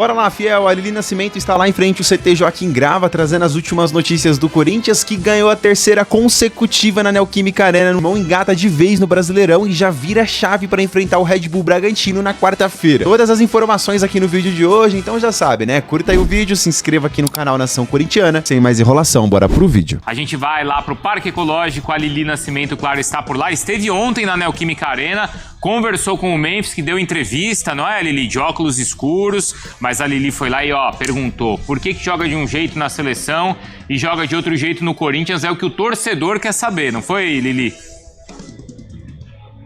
Bora lá, fiel, a Lili Nascimento está lá em frente ao CT Joaquim Grava, trazendo as últimas notícias do Corinthians, que ganhou a terceira consecutiva na Neoquímica Arena, não engata de vez no Brasileirão e já vira chave para enfrentar o Red Bull Bragantino na quarta-feira. Todas as informações aqui no vídeo de hoje, então já sabe, né? Curta aí o vídeo, se inscreva aqui no canal Nação Corintiana. Sem mais enrolação, bora pro vídeo. A gente vai lá pro Parque Ecológico, a Lili Nascimento, claro, está por lá. Esteve ontem na Neoquímica Arena, conversou com o Memphis, que deu entrevista, não é, Lili? De óculos escuros, mas a Lili foi lá e, perguntou por que joga de um jeito na seleção e joga de outro jeito no Corinthians, é o que o torcedor quer saber, não foi, Lili?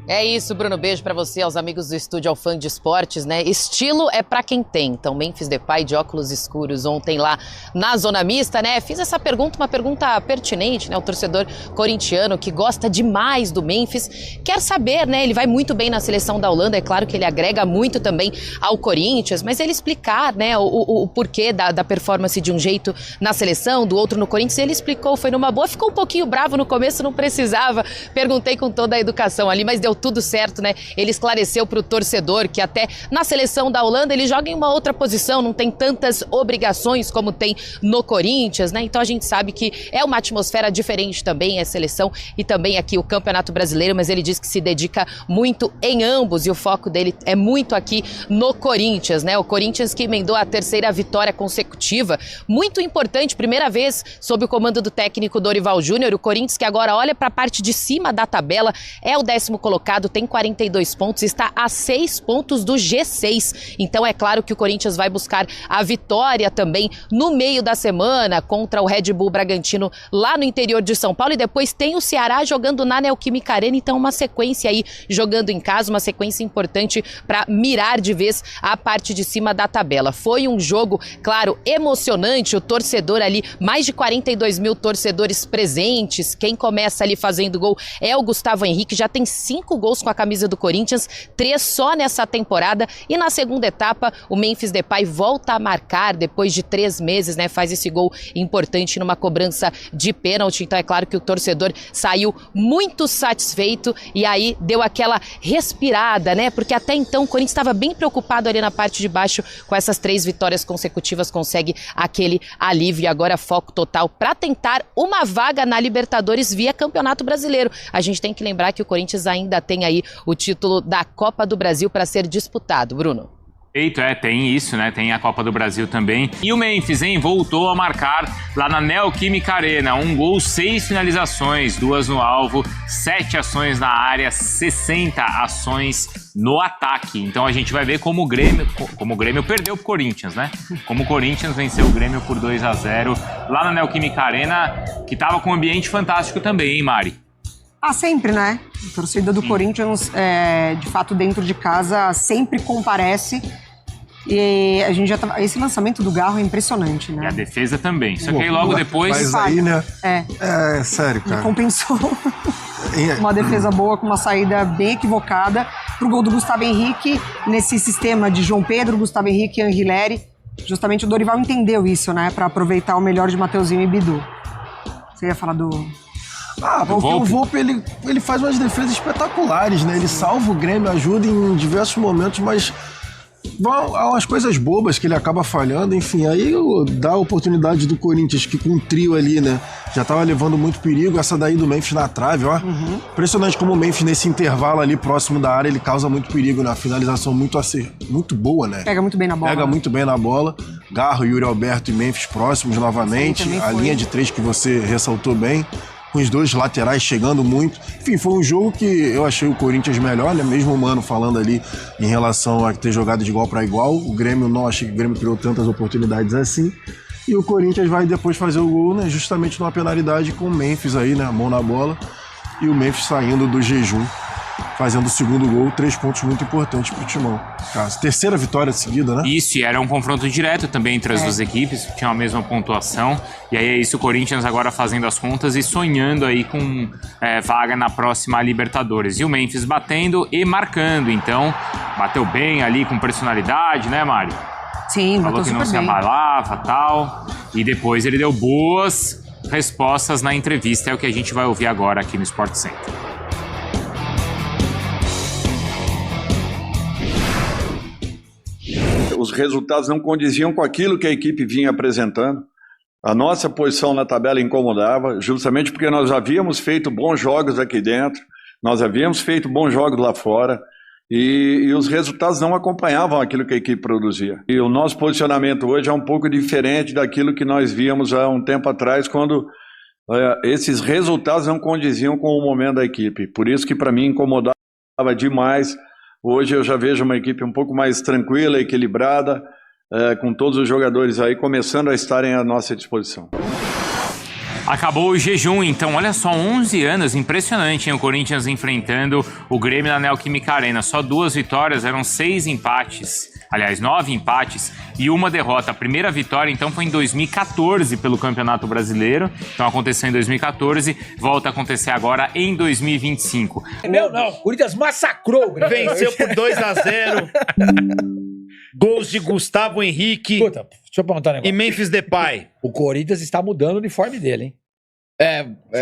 É isso, Bruno. Beijo pra você, aos amigos do estúdio, ao fã de esportes, né? Estilo é pra quem tem. Então, Memphis Depay de óculos escuros ontem lá na zona mista, né? Fiz essa pergunta, uma pergunta pertinente, né? O torcedor corintiano que gosta demais do Memphis quer saber, né? Ele vai muito bem na seleção da Holanda, é claro que ele agrega muito também ao Corinthians, mas ele explicar, né, o porquê da performance de um jeito na seleção, do outro no Corinthians, ele explicou, foi numa boa, ficou um pouquinho bravo no começo, não precisava, perguntei com toda a educação ali, mas deu tudo certo, né? Ele esclareceu para o torcedor que até na seleção da Holanda ele joga em uma outra posição, não tem tantas obrigações como tem no Corinthians, né? Então a gente sabe que é uma atmosfera diferente também, a seleção e também aqui o Campeonato Brasileiro, mas ele diz que se dedica muito em ambos e o foco dele é muito aqui no Corinthians, né? O Corinthians que emendou a terceira vitória consecutiva, muito importante, primeira vez sob o comando do técnico Dorival Júnior, o Corinthians que agora olha para a parte de cima da tabela, é o 10º colocado, tem 42 pontos, está a 6 pontos do G6. Então é claro que o Corinthians vai buscar a vitória também no meio da semana contra o Red Bull Bragantino lá no interior de São Paulo e depois tem o Ceará jogando na Neoquímica Arena, então uma sequência aí jogando em casa, uma sequência importante para mirar de vez a parte de cima da tabela. Foi um jogo, claro, emocionante, o torcedor ali, mais de 42 mil torcedores presentes, quem começa ali fazendo gol é o Gustavo Henrique, já tem 5 gols com a camisa do Corinthians, 3 só nessa temporada e na segunda etapa o Memphis Depay volta a marcar depois de 3 meses, né, faz esse gol importante numa cobrança de pênalti, então é claro que o torcedor saiu muito satisfeito e aí deu aquela respirada, né, porque até então o Corinthians estava bem preocupado ali na parte de baixo, com essas 3 vitórias consecutivas consegue aquele alívio e agora foco total para tentar uma vaga na Libertadores via Campeonato Brasileiro. A gente tem que lembrar que o Corinthians ainda tem aí o título da Copa do Brasil para ser disputado, Bruno. Eito, tem isso, né? Tem a Copa do Brasil também. E o Memphis, voltou a marcar lá na Neoquímica Arena. 1 gol, 6 finalizações, 2 no alvo, 7 ações na área, 60 ações no ataque. Então a gente vai ver como o Grêmio perdeu pro Corinthians, né? Como o Corinthians venceu o Grêmio por 2-0 lá na Neoquímica Arena, que tava com um ambiente fantástico também, hein, Mari? Sempre, né? A torcida do Corinthians, de fato, dentro de casa, sempre comparece. E a gente já tá... Esse lançamento do Garro é impressionante, né? E a defesa também. Só que aí logo depois... Mas aí, né? Sério, cara. Ele compensou uma defesa boa com uma saída bem equivocada pro gol do Gustavo Henrique, nesse sistema de João Pedro, Gustavo Henrique e Anguilleri. Justamente o Dorival entendeu isso, né? Pra aproveitar o melhor de Mateuzinho e Bidu. Você ia falar do... Porque o Volpe, ele faz umas defesas espetaculares, né? Ele salva o Grêmio, ajuda em diversos momentos, mas há umas coisas bobas que ele acaba falhando, enfim, aí dá a oportunidade do Corinthians, que com um trio ali, né, já tava levando muito perigo, essa daí do Memphis na trave, Impressionante como o Memphis nesse intervalo ali próximo da área, ele causa muito perigo, na finalização muito boa, né? Pega muito bem na bola. Pega muito bem na bola. Garro, Yuri Alberto e Memphis próximos novamente, Sim, a linha de 3 que você ressaltou bem, com os dois laterais chegando muito. Enfim, foi um jogo que eu achei o Corinthians melhor, né? Mesmo o Mano falando ali em relação a ter jogado de igual para igual. O Grêmio, não achei que o Grêmio criou tantas oportunidades assim. E o Corinthians vai depois fazer o gol, né? Justamente numa penalidade com o Memphis aí, né? A mão na bola. E o Memphis saindo do jejum, fazendo o segundo gol, 3 pontos muito importantes pro Timão. Caso. Terceira vitória seguida, né? Isso, e era um confronto direto também entre as duas equipes, tinham a mesma pontuação. E aí é isso, o Corinthians agora fazendo as contas e sonhando aí com vaga na próxima Libertadores. E o Memphis batendo e marcando, então bateu bem ali com personalidade, né, Mário? Sim, falou que não se abalava e tal. E depois ele deu boas respostas na entrevista, é o que a gente vai ouvir agora aqui no Sport Center. os resultados não condiziam com aquilo que a equipe vinha apresentando. A nossa posição na tabela incomodava, justamente porque nós havíamos feito bons jogos aqui dentro, nós havíamos feito bons jogos lá fora, e os resultados não acompanhavam aquilo que a equipe produzia. E o nosso posicionamento hoje é um pouco diferente daquilo que nós víamos há um tempo atrás, quando esses resultados não condiziam com o momento da equipe. Por isso que para mim incomodava demais. Hoje eu já vejo uma equipe um pouco mais tranquila, equilibrada, com todos os jogadores aí começando a estarem à nossa disposição. Acabou o jejum, então, olha só, 11 anos, impressionante, hein? O Corinthians enfrentando o Grêmio na Neoquímica Arena. Só 2 vitórias, eram 6 empates, aliás, 9 empates e 1 derrota. A primeira vitória, então, foi em 2014 pelo Campeonato Brasileiro. Então, aconteceu em 2014, volta a acontecer agora em 2025. Não, o Corinthians massacrou o Grêmio. Venceu por 2-0. Gols de Gustavo Henrique. Puta, deixa eu perguntar um negócio. E Memphis Depay. O Corinthians está mudando o uniforme dele, hein?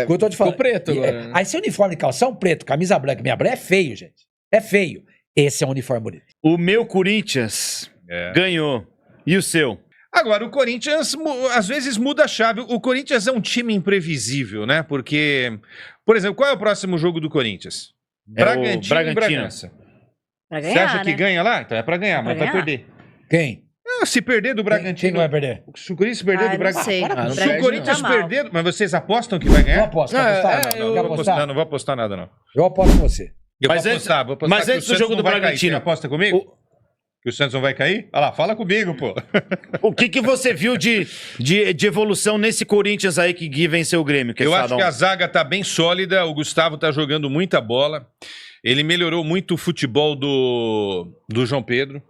O que eu tô te falando. Ficou preto agora. Aí esse uniforme de calção preto, camisa branca, minha branca, é feio, gente. É feio. Esse é um uniforme bonito. O meu Corinthians ganhou. E o seu? Agora, o Corinthians às vezes muda a chave. O Corinthians é um time imprevisível, né? Porque, por exemplo, qual é o próximo jogo do Corinthians? Bragantino e Bragança. Pra Você ganhar, acha que né? ganha lá? Então é pra ganhar, mas vai perder. Quem? Se perder do Bragantino... Quem vai perder? Se o Corinthians perder do Bragantino... sei. Se o Corinthians perder... Mas vocês apostam que vai ganhar? Eu aposto. Quer apostar? Não, Quer apostar? não vou apostar nada, não. Eu aposto com você. Eu Mas vou antes- apostar, mas que antes o do Santos jogo não do vai cair. Bragantino. Você aposta comigo? Que o Santos não vai cair? Olha lá, fala comigo, pô. O que você viu de evolução nesse Corinthians aí que Gui venceu o Grêmio? Eu acho que a zaga tá bem sólida, o Gustavo tá jogando muita bola, ele melhorou muito o futebol do João Pedro.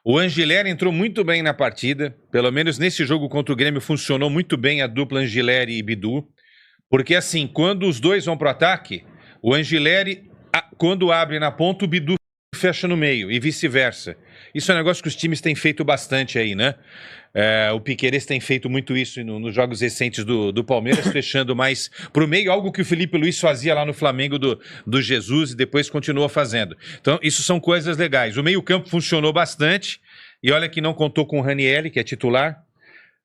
O Angileri entrou muito bem na partida, pelo menos nesse jogo contra o Grêmio funcionou muito bem a dupla Angileri e Bidu, porque assim, quando os dois vão pro ataque, o Angileri, quando abre na ponta, o Bidu fecha no meio e vice-versa. Isso é um negócio que os times têm feito bastante aí, né? O Piquerez tem feito muito isso nos jogos recentes do Palmeiras, fechando mais pro meio, algo que o Felipe Luiz fazia lá no Flamengo do Jesus e depois continua fazendo. Então, isso são coisas legais. O meio-campo funcionou bastante e olha que não contou com o Ranieri, que é titular,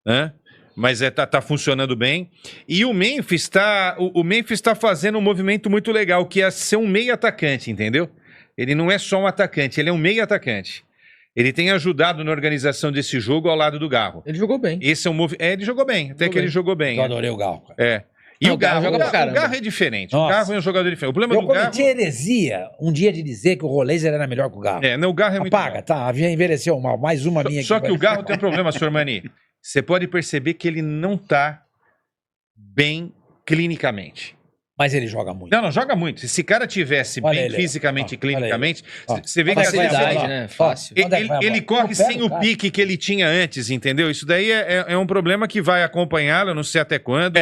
né? Mas tá funcionando bem. E o Memphis tá fazendo um movimento muito legal, que é ser um meio atacante, entendeu? Ele não é só um atacante, ele é um meio atacante. Ele tem ajudado na organização desse jogo ao lado do Garro. Ele jogou bem. Esse é um movimento. Ele jogou bem, até que ele jogou bem. Eu adorei o Garro, cara. E Não, o Garro joga pra caramba. O Garro é diferente. Nossa. O Garro é um jogador diferente. O problema Eu do Garro... cometi heresia um dia de dizer que o Roleiser era melhor que o Garro. Não, o Garro é muito Apaga, bom. tá, envelheceu mal. Mais uma minha aqui. Só que o Garro tem um problema, senhor Mani. Você pode perceber que ele não tá bem clinicamente. Mas ele joga muito. Não, joga muito. Se esse cara tivesse Olha bem ele, fisicamente e olha clinicamente, ele. você vê que às vezes Facilidade, né? Fácil. ele corre sem o pique que ele tinha antes, entendeu? Isso daí é um problema que vai acompanhá-lo, eu não sei até quando.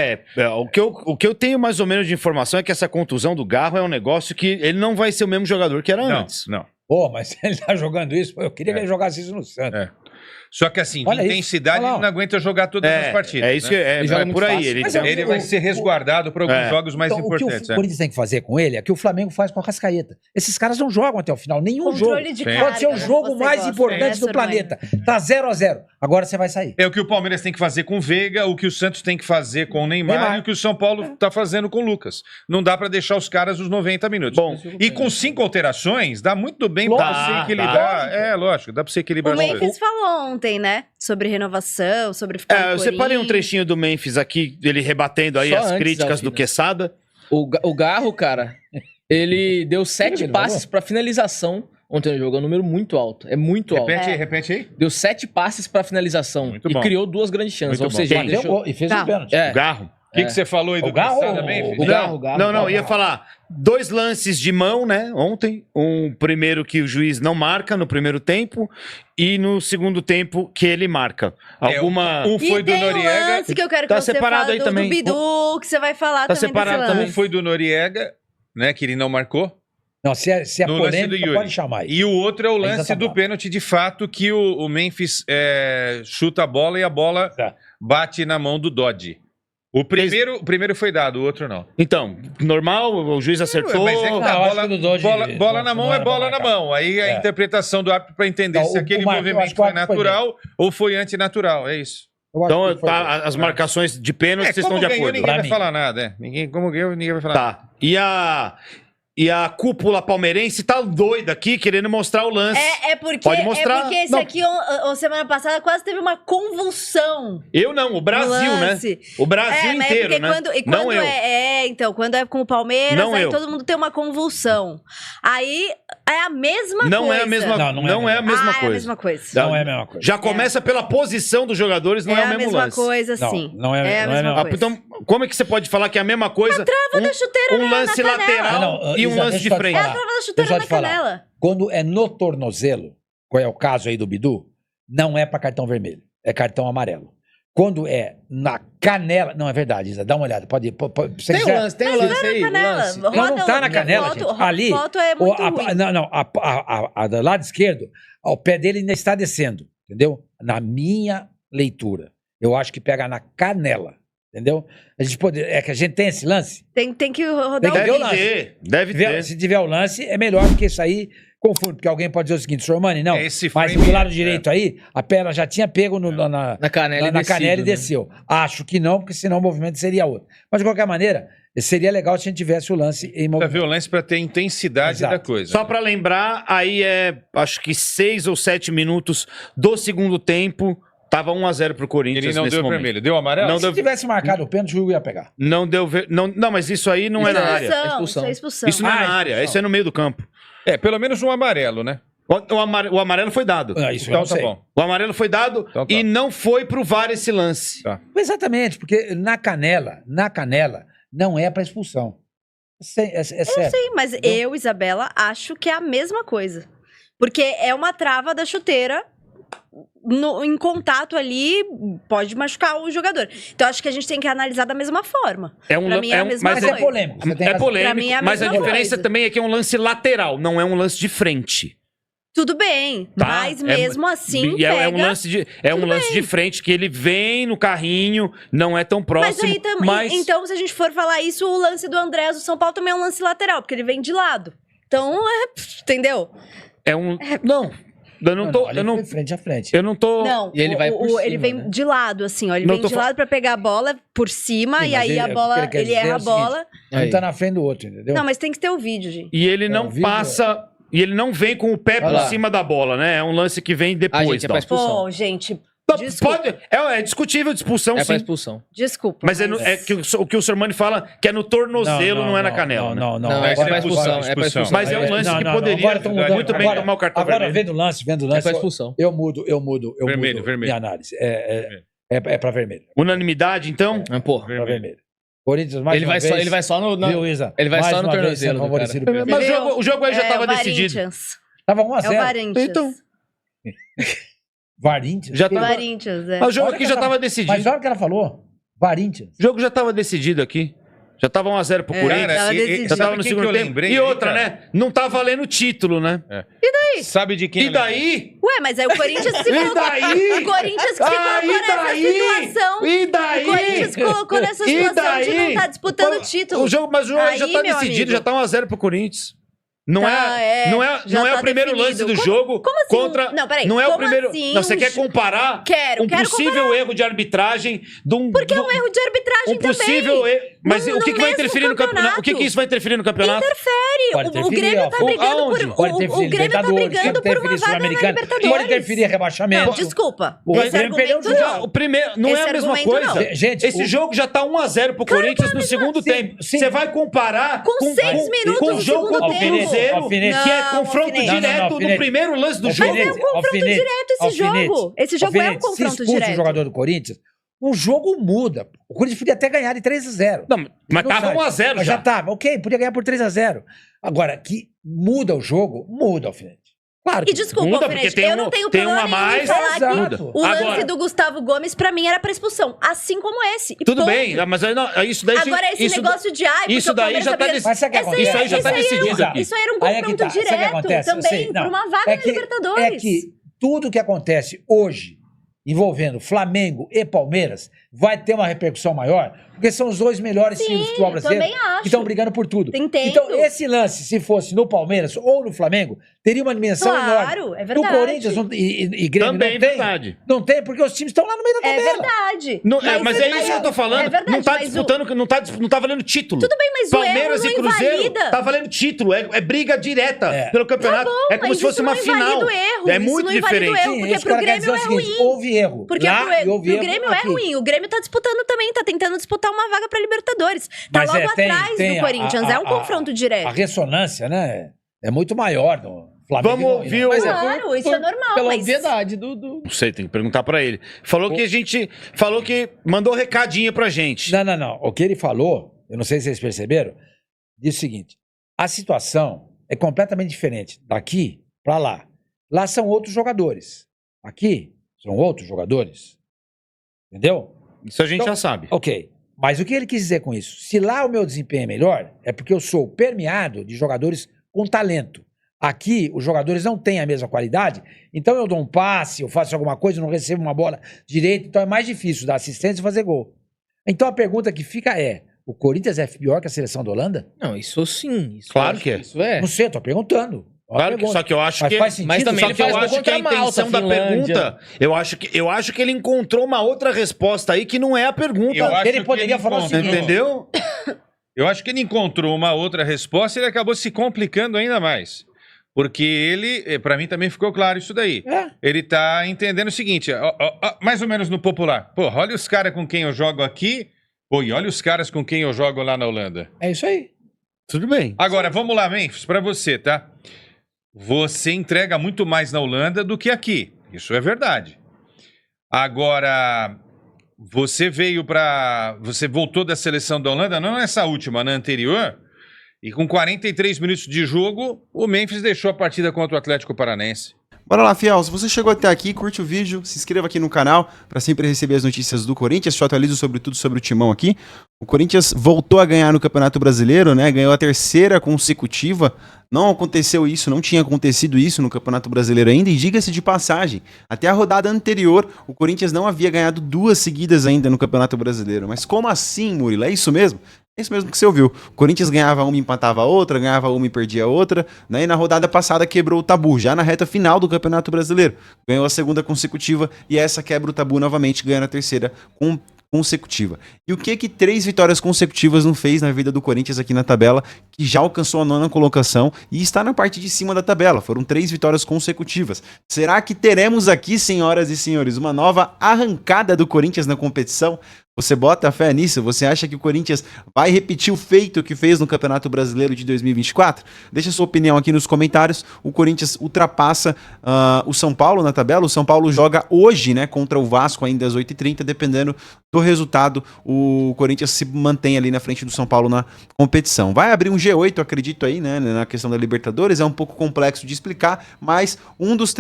O que eu tenho mais ou menos de informação é que essa contusão do Garro é um negócio que ele não vai ser o mesmo jogador que era antes. Não. Pô, mas ele tá jogando isso. Eu queria que ele jogasse isso no Santos. Só que assim, Olha de isso. intensidade, Olha lá. ele não aguenta jogar todas as partidas. É isso né? que Ele joga é muito por aí. fácil. Ele Ele vai ser resguardado para alguns jogos mais Então, importantes. O que o Corinthians tem que fazer com ele é o que o Flamengo faz com a Rascaeta. Esses caras não jogam até o final, nenhum Controle jogo. de Sim. Pode ser o carga, jogo você mais gosta, importante né, do Sormani? planeta. Tá 0-0. Agora você vai sair. É o que o Palmeiras tem que fazer com o Veiga, o que o Santos tem que fazer com o Neymar e o que o São Paulo está fazendo com o Lucas. Não dá para deixar os caras os 90 minutos. Bom, e com 5 alterações, dá muito bem para Lógico, você equilibrar. Lógico, dá para você equilibrar O as coisas. Memphis falou ontem, né? Sobre renovação, sobre ficar no eu separei um Corinthians. trechinho do Memphis aqui, ele rebatendo aí Só as antes, críticas do Alfina. Quesada. O Garro, cara, ele deu 7 ele passes jogou? pra finalização ontem no jogo. É um número muito alto. É muito alto. Repete aí. Deu 7 passes pra finalização. Muito e bom. criou 2 grandes chances. Muito Ou bom. seja, Bateu deixou... gol e fez Tá. um pênalti. É. O Garro. O que você falou aí do O Garro Quesada, ou Memphis? o Garro? Não, ia falar 2 lances de mão, né, ontem. Um primeiro que o juiz não marca no primeiro tempo e no segundo tempo que ele marca. Alguma... Um foi E do tem um Noriega, lance que eu quero que Tá você separado fale aí do também. Bidu, que você vai falar Tá também separado desse também. lance. foi do Noriega, né, que ele não marcou. Não, se é No lance do polêmica, Yuri. pode chamar aí. E o outro é o Ainda lance tá do bom. pênalti, de fato, que o Memphis chuta a bola e a bola Tá. bate na mão do Dodge. O primeiro foi dado, o outro não. Então, normal, o juiz acertou. Mas é que tá, eu acho que do Dodge- bola na mão não é era bola pra na marcar. mão. Aí a É. interpretação do árbitro para entender Então, se aquele o Marco, eu acho movimento que o foi árbitro foi natural ou foi antinatural. É isso. Eu acho Então, que foi bem. as marcações de pênalti, vocês estão como de ganhou, acordo. ninguém Pra vai mim. falar nada. Como ganhou, ninguém vai falar nada. Tá. E a cúpula palmeirense tá doida aqui, querendo mostrar o lance. Porque, Pode mostrar? esse Não. aqui, semana passada, quase teve uma convulsão. Eu não, o Brasil, no né? lance. O Brasil mas inteiro, porque né? Quando Não eu. então, quando é com o Palmeiras, Não aí eu. todo mundo tem uma convulsão. Aí é a mesma coisa. Não é a mesma, não é a mesma É a coisa. mesma coisa. Não é a mesma coisa. Já começa pela posição dos jogadores, não é, o mesmo mesma lance. coisa, Não, sim. não é a mesma coisa. Então, como é que você pode falar que é a mesma coisa? da chuteira um lance na canela. lateral e um Isa, lance deixa de eu te frente. falar. É a trava da chuteira Deixa eu na te falar. canela. Quando é no tornozelo, qual é o caso aí do Bidu, não é pra cartão vermelho, é cartão amarelo. Quando é na canela, não é verdade, Isa, dá uma olhada, pode ir. Se Tem o quiser. lance, tem o lance aí. o Canela. lance. Não, não tá na canela, foto, gente. Ali, foto é muito ruim. a do lado esquerdo, o pé dele ainda está descendo, entendeu? Na minha leitura, eu acho que pega na canela, entendeu? A gente é que a gente tem esse lance. Tem que rodar Tem que o ver o vídeo. lance. Deve ter. Se tiver o lance, é melhor, porque isso aí confunde. Porque alguém pode dizer o seguinte, Sormani, não. Esse Mas frame do lado é- direito aí, a perna já tinha pego Na canela, na e canela e descido, né? desceu. Acho que não, porque senão o movimento seria outro. Mas de qualquer maneira, seria legal se a gente tivesse o lance em Pra movimento. ver o lance pra ter intensidade Exato. da coisa. Só pra lembrar, aí acho que 6 ou 7 minutos do segundo tempo, tava 1-0 pro Corinthians Ele não nesse deu momento. vermelho. Deu amarelo? Não Se deu- tivesse marcado o pênalti, o Hugo ia pegar. Não deu não, mas isso aí não é na área. Isso é expulsão. Isso não é na área, expulsão. isso é no meio do campo. Pelo menos um amarelo, né? O amarelo foi dado. Ah, isso eu Então não tá sei. bom. O amarelo foi dado Então tá. e não foi pro VAR esse lance. Tá. Exatamente, porque na canela, não é pra expulsão. É sério. Sim, mas eu, Isabela, acho que é a mesma coisa. Porque é uma trava da chuteira em contato ali, pode machucar o jogador. Então acho que a gente tem que analisar da mesma forma. É um Pra mim é a mesma Mas coisa. é polêmico. Você tem É razão. polêmico, Pra mim é a mas a mesma diferença coisa. também é que é um lance lateral, não é um lance de frente. Tudo bem, Tá? mas mesmo assim E é pega... um lance de frente que ele vem no carrinho, não é tão Mas próximo. aí também, então se a gente for falar isso, o lance do Andrés do São Paulo também é um lance lateral, porque ele vem de lado. Então, entendeu? Não, eu não tô, ali eu não, foi frente a frente. eu não tô. Não, E ele vai por cima, ele vem né? de lado, assim, ó. Ele Não vem tô de fa- lado pra pegar a bola por cima, Sim, e mas aí a o que bola, ele quer ele dizer erra é a o seguinte, bola. Um Aí. tá na frente do outro, entendeu? Não, mas tem que ter o vídeo, gente. E ele não o vídeo- passa. E ele não vem com o pé Olha por lá. cima da bola, né? É um lance que vem A depois. gente é pra da- expulsão. Pô, gente, Não, desculpa. pode, é discutível de expulsão, É pra sim. expulsão. Desculpa. Mas é que o que o Sormani fala que é no tornozelo, não, é na canela. né? Não, Não, é pra expulsão. É pra expulsão. Mas é um lance que poderia agora tão mudando. muito bem tomar o cartão Agora, vermelho. vendo o É lance, pra expulsão. eu mudo Vermelho. minha análise. É pra vermelho. Unanimidade, então? Porra. Pra vermelho. Corinthians, mais Ele uma vai vez, só, ele vai só no. viu, Isa? Ele vai Mais só no uma vez tornozelo sendo do favorecido cara. pelo Mas Corinthians. o jogo aí já estava o decidido. Varinthians. Tava 1 a É o 0. Varinthians. Então, Varinthians? já tava... Varinthians, é. Mas o jogo Olha aqui que já ela- estava decidido. Mas olha o que ela falou. Varinthians. O jogo já estava decidido aqui. Já estava 1-0 pro Corinthians. tava e- decidido. Já sabe tava no quem segundo que eu tempo. lembrei E aí, outra, cara? né? Não tá valendo o título, né? Sabe de quem E eu lembrei? daí? Ué, mas aí o Corinthians se E colocou... daí? O Corinthians que se colocou e nessa daí? situação. E daí? O Corinthians colocou nessa E situação de daí? não estar disputando o título. O jogo, mas o jogo Aí, já tá meu decidido, amigo. já tá 1-0 pro Corinthians. Não Tá, não é, já não é tá o primeiro definido. lance do Como- jogo como assim? contra. Não, peraí, não é o como primeiro. assim? Não, você quer comparar Quero possível erro de arbitragem de um. Porque é um erro de arbitragem possível também. erro. Mas No- o que, no que vai mesmo interferir no campeonato? O que, que isso vai interferir no campeonato? Interfere. Pode O interferir, Grêmio ó. tá brigando Aonde? por... Pode O interferir Grêmio tá Libertadores, brigando pode por uma interferir vaga na Sul-Americana, Libertadores. pode interferir rebaixamento. Não, desculpa. O Esse Grêmio perdeu argumento tudo. não. O primeiro, não Esse é a mesma argumento coisa. não. Gente, Esse jogo já tá 1-0 pro Corinthians no segundo sim, tempo. sim. Você vai comparar Com 6 minutos com o do jogo segundo contra o tempo. Cruzeiro, Alfinete. que é Não, confronto Alfinete. direto Não, no Alfinete. primeiro lance do Mas jogo. é um confronto direto esse jogo. Esse jogo é um confronto se expulsa direto. o jogador do Corinthians, o jogo muda. O Corinthians podia até ganhar de 3-0. Não, mas tava 1-0 Mas já tava, ok, podia ganhar por 3-0. Agora, que muda o jogo, muda, Alfinete. Claro que E desculpa, Muda, Alfinete, porque tem eu não um- tenho tem um problema a nenhum em mais, falar exato. que o lance Agora- do Gustavo Gomes, pra mim, era pra expulsão. Assim como esse. E Tudo ponto. bem, mas aí não, isso daí Agora, esse isso, negócio de... Ai, isso porque o daí Palmeiras já tá brigando- Mas sabe o que acontece? Isso aí já tá decidido aqui. Isso aí era um Aí é que confronto tá. Sabe o que direto acontece? Eu também, sei, não. por uma vaga É na que- Libertadores. É que tudo que acontece hoje envolvendo Flamengo e Palmeiras vai ter uma repercussão maior, porque são os dois melhores times do futebol brasileiro também acho. que estão brigando por tudo. Entendo. Então, esse lance, se fosse no Palmeiras ou no Flamengo, teria uma dimensão Claro, enorme. é verdade. No Corinthians e Grêmio Também não tem. verdade. Não tem, porque os times estão lá no meio da É tabela. verdade. Mas é isso que eu tô falando. É verdade, não tá mas disputando, não tá valendo título. Tudo bem, mas Palmeiras o erro e não Cruzeiro invalida. tá valendo título. É briga direta pelo campeonato. Tá bom, é como mas se fosse isso uma não final. invalida o erro, É isso muito não invalida o diferente. erro, porque esse pro cara quer Grêmio dizer é o seguinte, ruim. houve erro. Porque lá, e houve pro erro Grêmio é aqui. ruim. O Grêmio tá disputando também, tá tentando disputar uma vaga pra Libertadores. Tá Mas logo tem atrás do Corinthians. É um confronto direto. A ressonância, né? É muito maior no Flamengo. Vamos ouvir o... Claro, isso é normal. Pela mas... obviedade do... Não sei, tem que perguntar pra ele. Falou que mandou recadinho pra gente. Não. O que ele falou, eu não sei se vocês perceberam, diz o seguinte: a situação é completamente diferente daqui pra lá. Lá são outros jogadores. Aqui são outros jogadores. Entendeu? Isso a gente já sabe. Ok. Mas o que ele quis dizer com isso? Se lá o meu desempenho é melhor, é porque eu sou permeado de jogadores com talento. Aqui, os jogadores não têm a mesma qualidade, então eu dou um passe, eu faço alguma coisa, eu não recebo uma bola direito, então é mais difícil dar assistência e fazer gol. Então a pergunta que fica é: o Corinthians é pior que a seleção da Holanda? Não, isso sim. Isso Claro que é. Isso é. Não sei, eu tô perguntando. Claro que, só que eu acho Mas que... faz sentido? Mas também Só ele que eu faz acho gol que a contra a Malta, intenção da Finlândia. pergunta... Eu acho que ele encontrou uma outra resposta aí que não é a pergunta. Eu acho Ele que poderia ele falar o encontrou. seguinte: Entendeu? Eu acho que ele encontrou uma outra resposta e ele acabou se complicando ainda mais. Porque ele, pra mim também ficou claro isso daí. É. Ele tá entendendo o seguinte, mais ou menos no popular. Pô, olha os caras com quem eu jogo aqui, pô, e olha os caras com quem eu jogo lá na Holanda. É isso aí. Tudo bem. Agora, vamos lá, Memphis, pra você, tá? Você entrega muito mais na Holanda do que aqui. Isso é verdade. Agora, você voltou da seleção da Holanda, não nessa última, na anterior, e com 43 minutos de jogo, o Memphis deixou a partida contra o Atlético Paranense. Bora lá, fiel. Se você chegou até aqui, curte o vídeo, se inscreva aqui no canal para sempre receber as notícias do Corinthians. Te atualizo sobre tudo sobre o Timão aqui. O Corinthians voltou a ganhar no Campeonato Brasileiro, né? Ganhou a terceira consecutiva. Não aconteceu isso, não tinha acontecido isso no Campeonato Brasileiro ainda. E diga-se de passagem, até a rodada anterior, o Corinthians não havia ganhado 2 seguidas ainda no Campeonato Brasileiro. Mas como assim, Murilo? É isso mesmo? É isso mesmo que você ouviu. O Corinthians ganhava uma e empatava a outra, ganhava uma e perdia a outra, né? E na rodada passada quebrou o tabu, já na reta final do Campeonato Brasileiro. Ganhou a segunda consecutiva e essa quebra o tabu novamente, ganhando a terceira consecutiva. E o que 3 vitórias consecutivas não fez na vida do Corinthians aqui na tabela, que já alcançou a 9ª colocação e está na parte de cima da tabela. Foram 3 vitórias consecutivas. Será que teremos aqui, senhoras e senhores, uma nova arrancada do Corinthians na competição? Você bota fé nisso? Você acha que o Corinthians vai repetir o feito que fez no Campeonato Brasileiro de 2024? Deixa sua opinião aqui nos comentários. O Corinthians ultrapassa o São Paulo na tabela. O São Paulo joga hoje, né, contra o Vasco ainda às 8h30, dependendo do resultado. O Corinthians se mantém ali na frente do São Paulo na competição. Vai abrir um G8, acredito aí, né, na questão da Libertadores. É um pouco complexo de explicar, mas um dos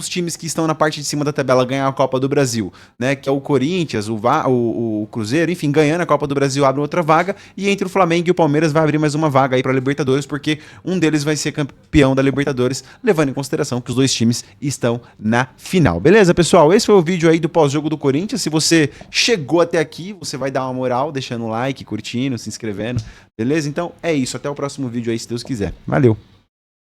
times que estão na parte de cima da tabela ganhar a Copa do Brasil, né, que é o Corinthians, o Cruzeiro, enfim, ganhando a Copa do Brasil abre outra vaga, e entre o Flamengo e o Palmeiras vai abrir mais uma vaga aí para a Libertadores, porque um deles vai ser campeão da Libertadores, levando em consideração que os 2 times estão na final. Beleza, pessoal? Esse foi o vídeo aí do pós-jogo do Corinthians. Se você chegou até aqui, você vai dar uma moral, deixando um like, curtindo, se inscrevendo, beleza? Então é isso, até o próximo vídeo aí, se Deus quiser. Valeu!